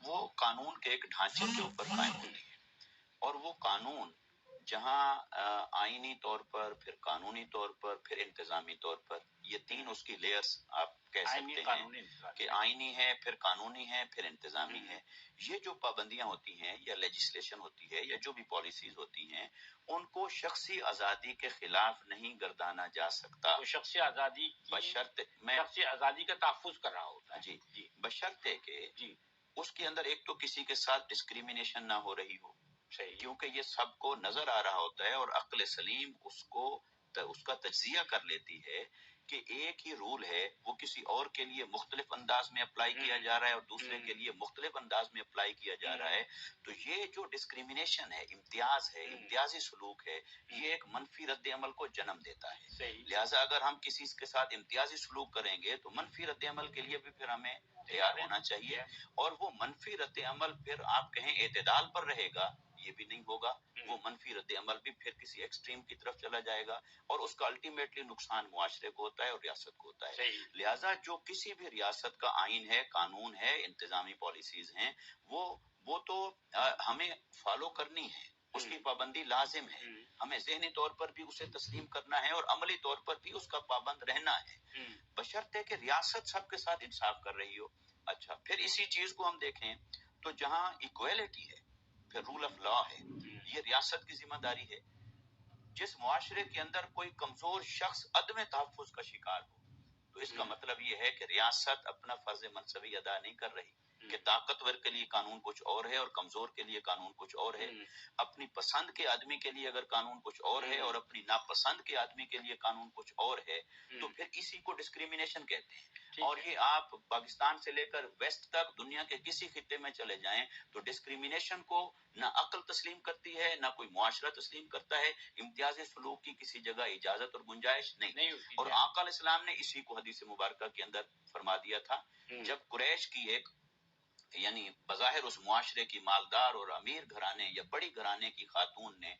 وہ قانون کے ایک ڈھانچے کے اوپر قائم ہوتی ہے، اور وہ قانون جہاں آئینی طور پر، پھر قانونی طور پر، پھر انتظامی طور پر، یہ تین اس کی لیئرز آپ کہہ سکتے ہیں کہ آئینی ہے، پھر قانونی ہے، پھر انتظامی ہے۔ یہ جو پابندیاں ہوتی ہیں یا لیجسلیشن ہوتی ہے یا جو بھی پالیسیز ہوتی ہیں، ان کو شخصی آزادی کے خلاف نہیں گردانا جا سکتا۔ شخصی آزادی بشرط میں شخصی آزادی کا تحفظ کر رہا ہوتا ہے۔ جی بشرطے کہ اس کے اندر ایک تو کسی کے ساتھ ڈسکریمنیشن نہ ہو رہی ہو، کیونکہ یہ سب کو نظر آ رہا ہوتا ہے، اور عقل سلیم اس کا تجزیہ کر لیتی ہے کہ ایک ہی رول ہے، وہ کسی اور کے لیے مختلف انداز میں اپلائی کیا جا رہا ہے اور دوسرے کے لیے مختلف انداز میں اپلائی کیا جا رہا ہے۔ تو یہ جو ڈسکریمنیشن ہے، امتیاز ہے، امتیازی سلوک ہے، یہ ایک منفی رد عمل کو جنم دیتا ہے۔ لہٰذا اگر ہم کسی کے ساتھ امتیازی سلوک کریں گے تو منفی رد عمل کے لیے بھی پھر ہمیں تیار ہونا چاہیے، اور وہ منفی رد عمل پھر آپ کہیں اعتدال پر رہے گا، یہ بھی نہیں ہوگا۔ وہ منفی رد عمل بھی پھر کسی ایکسٹریم کی طرف چلا جائے گا، اور اس کا الٹیمیٹلی نقصان معاشرے کو ہوتا ہے اور ریاست کو ہوتا ہے۔ لہٰذا جو کسی بھی ریاست کا آئین ہے، قانون ہے، انتظامی پالیسیز ہیں، وہ تو ہمیں فالو کرنی ہے، اس کی پابندی لازم ہے، ہمیں ذہنی طور پر بھی اسے تسلیم کرنا ہے اور عملی طور پر بھی اس کا پابند رہنا ہے، بشرطے کہ ریاست سب کے ساتھ انصاف کر رہی ہو۔ اچھا، پھر اسی چیز کو ہم دیکھیں تو جہاں ایکویلٹی ہے، پھر رول آف لا ہے، یہ ریاست کی ذمہ داری ہے۔ جس معاشرے کے اندر کوئی کمزور شخص عدم تحفظ کا شکار ہو، تو اس کا مطلب یہ ہے کہ ریاست اپنا فرض منصبی ادا نہیں کر رہی، کہ طاقتور کے لیے قانون کچھ اور ہے اور کمزور کے لیے قانون کچھ اور ہے۔ اپنی پسند کے آدمی کے لیے اگر قانون کچھ اور ہے اور اپنی ناپسند کے آدمی کے لیے قانون کچھ اور ہے، تو پھر اسی کو ڈسکریمنیشن کہتے ہیں۔ اور یہ آپ پاکستان سے لے کر ویسٹ تک دنیا کے کسی خطے میں چلے جائیں تو ڈسکریمنیشن کو نہ عقل تسلیم کرتی ہے، نہ کوئی معاشرہ تسلیم کرتا ہے۔ امتیازی سلوک کی کسی جگہ اجازت اور گنجائش نہیں، اور آقا علیہ السلام نے اسی کو حدیث مبارکہ کے اندر فرما دیا تھا۔ جب قریش کی ایک یعنی بظاہر اس معاشرے کی مالدار اور امیر گھرانے یا بڑی گھرانے کی خاتون نے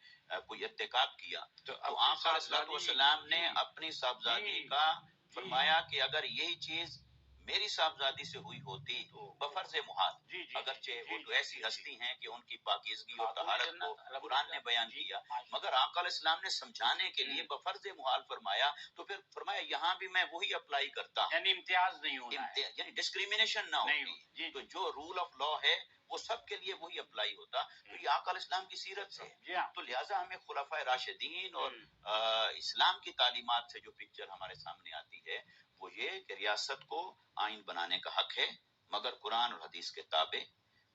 کوئی ارتکاب کیا، تو آقا علیہ السلام نے اپنی صاحبزادی کا فرمایا کہ اگر یہی چیز میری صاحبزادی سے ہوئی ہوتی بفرض محال، اگرچہ وہ تو ایسی ہستی ہیں کہ ان کی پاکیزگی اور طہارت کو قرآن نے بیان کیا، مگر آقا علیہ السلام نے سمجھانے کے لیے بفرض محال فرمایا، تو پھر فرمایا یہاں بھی میں وہی اپلائی کرتا ہوں، یعنی امتیاز نہیں ہونا ہے، یعنی ڈسکریمنیشن نہ ہوتی۔ تو جو رول آف لا ہے وہ سب کے لیے وہی اپلائی ہوتا، تو یہ آقا علیہ السلام کی سیرت سے ہے۔ تو لہٰذا ہمیں خلفائے راشدین اور اسلام کی تعلیمات سے جو پکچر ہمارے سامنے آتی ہے وہ یہ کہ ریاست کو آئین بنانے کا حق ہے، مگر قرآن اور حدیث کے تابع،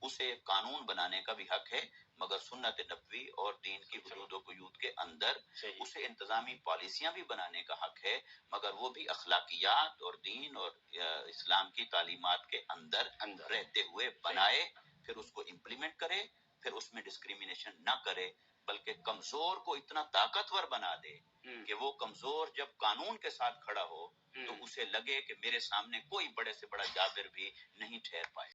اسے قانون بنانے کا بھی حق ہے مگر سنت نبوی اور دین کی حدود و قیود کے اندر، اسے انتظامی پالیسیاں بھی بنانے کا حق ہے مگر وہ بھی اخلاقیات اور دین اور اسلام کی تعلیمات کے اندر رہتے ہوئے بنائے، پھر اس کو امپلیمنٹ کرے، پھر اس میں ڈسکریمنیشن نہ کرے، بلکہ کمزور کو اتنا طاقتور بنا دے کہ وہ کمزور جب قانون کے ساتھ کھڑا ہو تو اسے لگے کہ میرے سامنے کوئی بڑے سے بڑا جابر بھی نہیں ٹھہر پائے۔